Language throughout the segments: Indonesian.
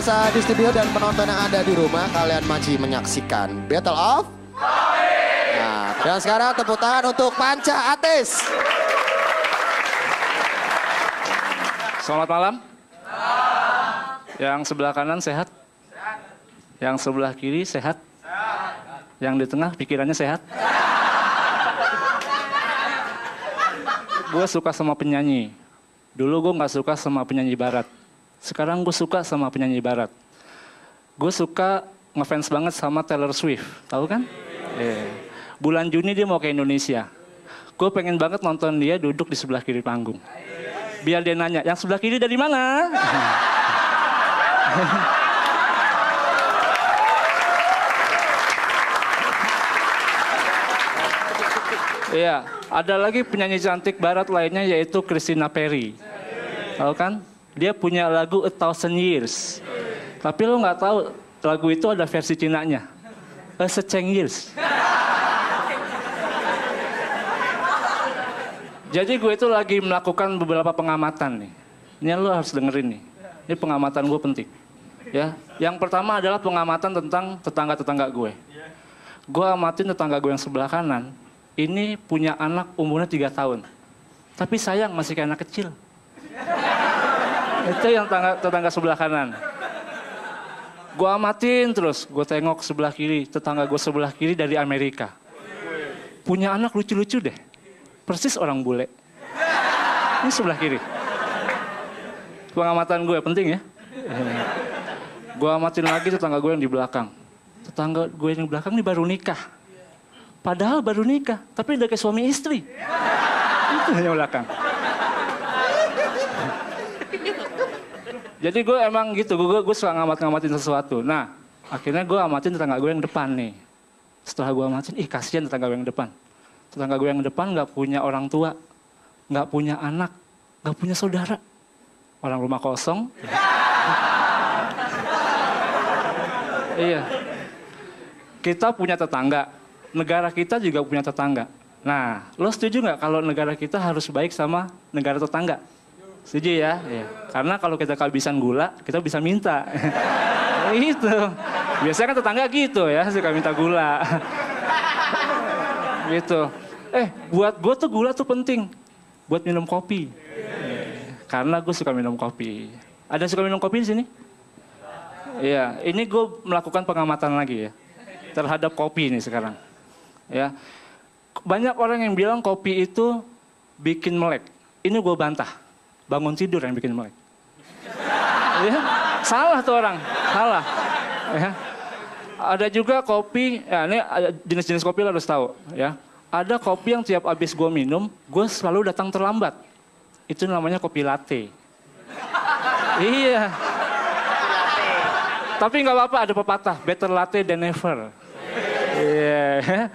Pemirsa di studio dan penonton yang ada di rumah, kalian masih menyaksikan Battle of Kopi. Nah, dan sekarang tepuk tangan untuk Panca Atis. Selamat malam. Yang sebelah kanan sehat? Yang sebelah kiri sehat? Yang di tengah pikirannya sehat? Gue suka sama penyanyi. Dulu gue nggak suka sama penyanyi barat. Sekarang gue suka sama penyanyi barat. Gue suka ngefans banget sama Taylor Swift. Tahu kan? Bulan Juni dia mau ke Indonesia. Gue pengen banget nonton dia duduk di sebelah kiri panggung. Biar dia nanya, yang sebelah kiri dari mana? Iya, ada lagi penyanyi cantik barat lainnya yaitu Christina Perri. Tahu kan? Dia punya lagu A Thousand Years. Tapi lo nggak tahu lagu itu ada versi Cinanya. A Thousand Years. Jadi gue itu lagi melakukan beberapa pengamatan nih. Ini lo harus dengerin nih. Ini pengamatan gue penting. Ya, yang pertama adalah pengamatan tentang tetangga-tetangga gue. Gue amatin tetangga gue yang sebelah kanan. Ini punya anak umurnya 3 tahun. Tapi sayang masih kayak anak kecil. Itu yang tetangga sebelah kanan. Gue amatin terus, gue tengok sebelah kiri. Tetangga gue sebelah kiri dari Amerika. Punya anak lucu-lucu deh. Persis orang bule. Ini sebelah kiri. Pengamatan gue penting ya. Gue amatin lagi tetangga gue yang di belakang. Tetangga gue yang di belakang ini baru nikah. Padahal baru nikah, tapi udah kayak suami istri. Itu yang belakang. Jadi gue emang gitu, gue suka ngamatin sesuatu. Nah, akhirnya gue amatin tetangga gue yang depan nih. Setelah gue amatin, kasihan tetangga gue yang depan. Tetangga gue yang depan gak punya orang tua, gak punya anak, gak punya saudara. Orang rumah kosong. Iya. Kita punya tetangga, negara kita juga punya tetangga. Nah, lo setuju gak kalau negara kita harus baik sama negara tetangga? Setuju ya? Iya. Karena kalau kita kehabisan gula, kita bisa minta. Itu. Biasanya kan tetangga gitu ya, suka minta gula. Gitu. Buat gue tuh gula tuh penting. Buat minum kopi. Karena gue suka minum kopi. Ada yang suka minum kopi di sini? Iya. Ini gue melakukan pengamatan lagi ya. Terhadap kopi ini sekarang. Ya. Banyak orang yang bilang kopi itu bikin melek. Ini gue bantah. Bangun tidur yang bikin melek. Ya, salah tuh orang, salah. Ya. Ada juga kopi, ya ini jenis-jenis kopi lo harus tahu. Ya. Ada kopi yang tiap habis gue minum, gue selalu datang terlambat. Itu namanya kopi latte. Iya. Tapi nggak apa-apa, ada pepatah, better latte than never. Iya.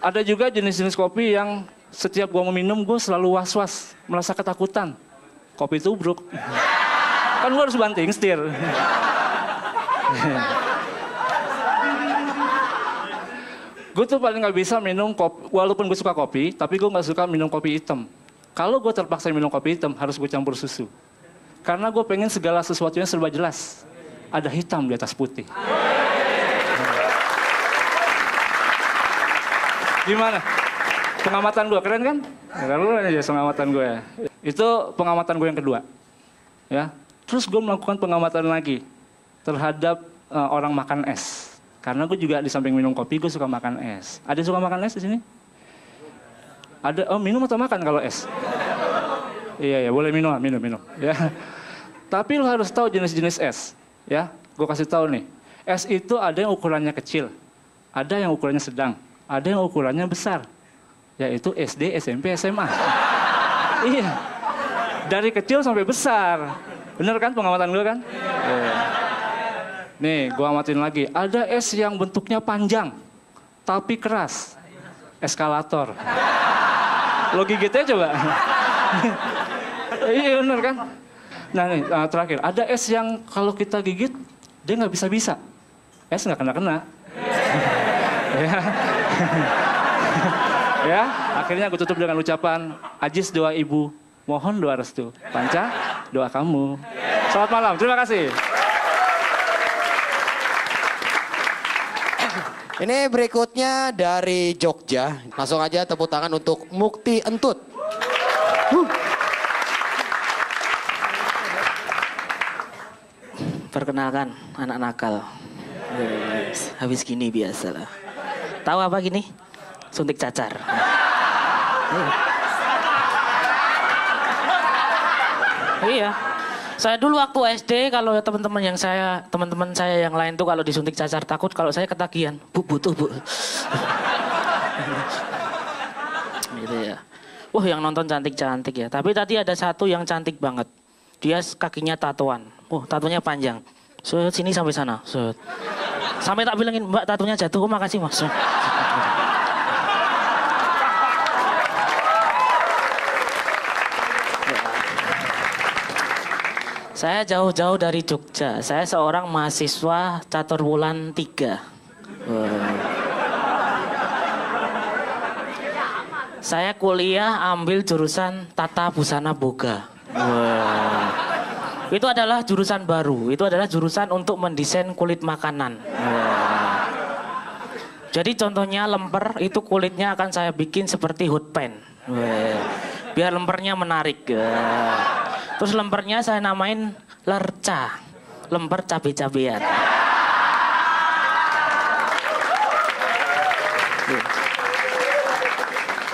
Ada juga jenis-jenis kopi yang setiap gue mau minum, gue selalu was-was, merasa ketakutan. Kopi tubruk. Kan gue harus banting setir. Gue tuh paling gak bisa minum kopi, walaupun gue suka kopi, tapi gue gak suka minum kopi hitam. Kalau gue terpaksa minum kopi hitam, harus gue campur susu. Karena gue pengen segala sesuatunya serba jelas. Ada hitam di atas putih. Gimana? Pengamatan gue, keren kan? Keren aja pengamatan gue ya. Itu pengamatan gue yang kedua. Ya. Terus gue melakukan pengamatan lagi terhadap orang makan es. Karena gue juga di samping minum kopi, gue suka makan es. Ada yang suka makan es di sini? Ada, minum atau makan kalau es? Iya, boleh minum. Ya. Tapi lo harus tahu jenis-jenis es. Ya, gue kasih tahu nih. Es itu ada yang ukurannya kecil, ada yang ukurannya sedang, ada yang ukurannya besar. Yaitu SD, SMP, SMA. Iya. Dari kecil sampai besar. Bener kan pengamatan gue kan? Iya. Nih, gue amatin lagi. Ada es yang bentuknya panjang, tapi keras. Eskalator. Lo gigitnya coba. Iya bener kan? Nah nih, terakhir. Ada es yang kalau kita gigit, dia nggak bisa-bisa. Es nggak kena-kena. Ya, akhirnya gue tutup dengan ucapan Ajis doa ibu, mohon doa restu. Panca, doa kamu. Selamat malam, terima kasih. Ini berikutnya dari Jogja. Langsung aja tepuk tangan untuk Mukti Entut. Perkenalkan, anak nakal. Habis gini biasalah. Tahu apa gini? Suntik cacar. Iya. Saya dulu waktu SD kalau teman-teman saya yang lain tuh kalau disuntik cacar takut, kalau saya ketagihan. Bu, butuh, Bu. Gitu ya. Wah, yang nonton cantik-cantik ya. Tapi tadi ada satu yang cantik banget. Dia kakinya tatoan. Tatonya panjang. Sini sampai sana. Sampai tak bilangin, Mbak, tatonya jatuh. Oh, makasih, Mas. Saya jauh-jauh dari Jogja. Saya seorang mahasiswa catur wulan 3. Saya kuliah ambil jurusan Tata Busana Boga. Itu adalah jurusan baru. Itu adalah jurusan untuk mendesain kulit makanan. Jadi contohnya lemper itu kulitnya akan saya bikin seperti hot pan. Biar lempernya menarik. Terus lempernya saya namain lerca, lemper cabe-cabean.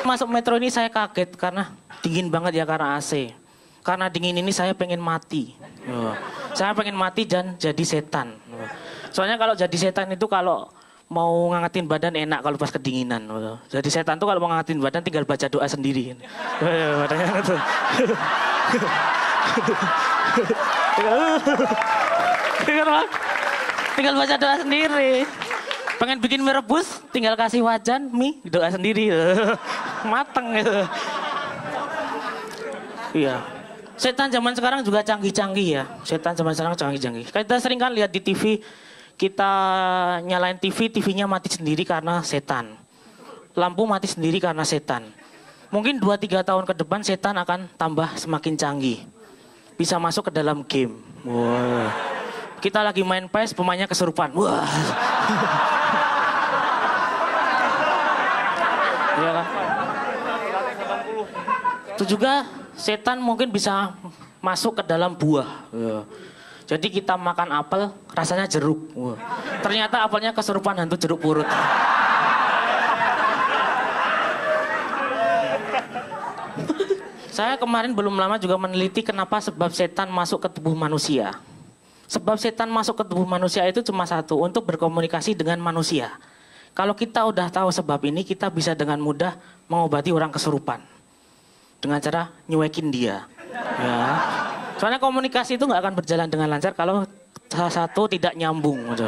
Masuk metro ini saya kaget karena dingin banget ya karena AC. Karena dingin ini saya pengen mati. Saya pengen mati dan jadi setan. Soalnya kalau jadi setan itu kalau mau ngangetin badan enak kalau pas kedinginan. Jadi setan tuh kalau mau ngangetin badan tinggal baca doa sendiri. Badannya gitu. Tinggal baca doa sendiri. Pengen bikin mie rebus, tinggal kasih wajan mie, doa sendiri. Mateng gitu. Iya. Setan zaman sekarang juga canggih-canggih ya. Setan zaman sekarang canggih-canggih. Kita sering kan lihat di TV, kita nyalain TV, TV-nya mati sendiri karena setan. Lampu mati sendiri karena setan. Mungkin 2-3 tahun ke depan setan akan tambah semakin canggih. Bisa masuk ke dalam game. Wah. Kita lagi main PES, pemainnya kesurupan. Wah. Iya kan? Itu juga setan mungkin bisa masuk ke dalam buah. Jadi kita makan apel, rasanya jeruk. Ternyata apelnya kesurupan hantu jeruk purut. Saya kemarin belum lama juga meneliti kenapa sebab setan masuk ke tubuh manusia. Sebab setan masuk ke tubuh manusia itu cuma satu, untuk berkomunikasi dengan manusia. Kalau kita udah tahu sebab ini, kita bisa dengan mudah mengobati orang kesurupan. Dengan cara nyuekin dia. Ya. Soalnya komunikasi itu nggak akan berjalan dengan lancar kalau salah satu tidak nyambung. Gitu.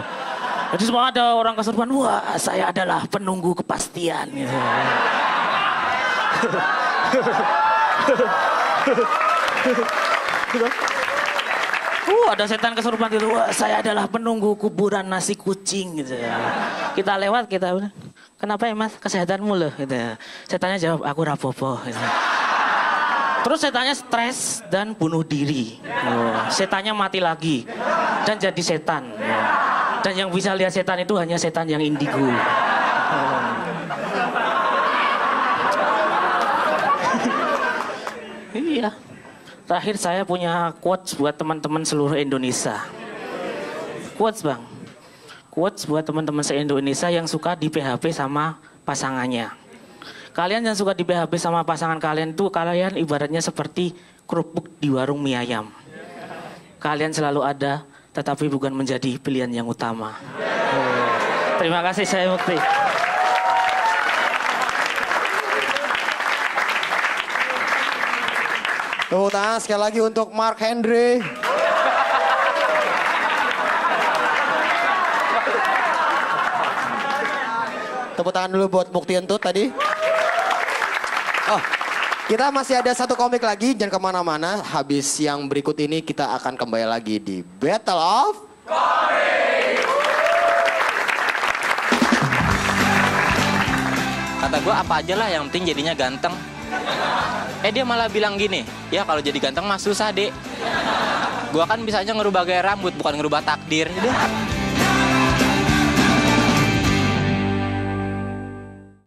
Jadi semua ada orang kesurupan, wah saya adalah penunggu kepastian. Gitu. Ada setan kesurupan gitu. Wah, saya adalah penunggu kuburan nasi kucing gitu ya. Kita lewat kita, kenapa ya Mas? Kesehatanmu loh gitu ya. Setannya jawab, aku rapopo gitu. Terus setannya stres dan bunuh diri. Setannya mati lagi dan jadi setan. Dan yang bisa lihat setan itu hanya setan yang indigo. Iya. Terakhir saya punya quotes buat teman-teman seluruh Indonesia. Quotes Bang. Quotes buat teman-teman se-Indonesia yang suka di PHP sama pasangannya. Kalian yang suka di PHP sama pasangan kalian itu kalian ibaratnya seperti kerupuk di warung mie ayam. Kalian selalu ada, tetapi bukan menjadi pilihan yang utama. Terima kasih, saya Mukti. Tepuk tangan sekali lagi untuk Mark Henry. Tepuk tangan dulu buat Mukti Entut tadi. Oh, kita masih ada satu komik lagi, jangan kemana-mana. Habis yang berikut ini kita akan kembali lagi di Battle of Komik. Kata gue apa aja lah yang penting jadinya ganteng. Dia malah bilang gini, ya kalau jadi ganteng mah susah dek. Gua kan bisanya ngerubah gaya rambut bukan ngerubah takdir. Udah.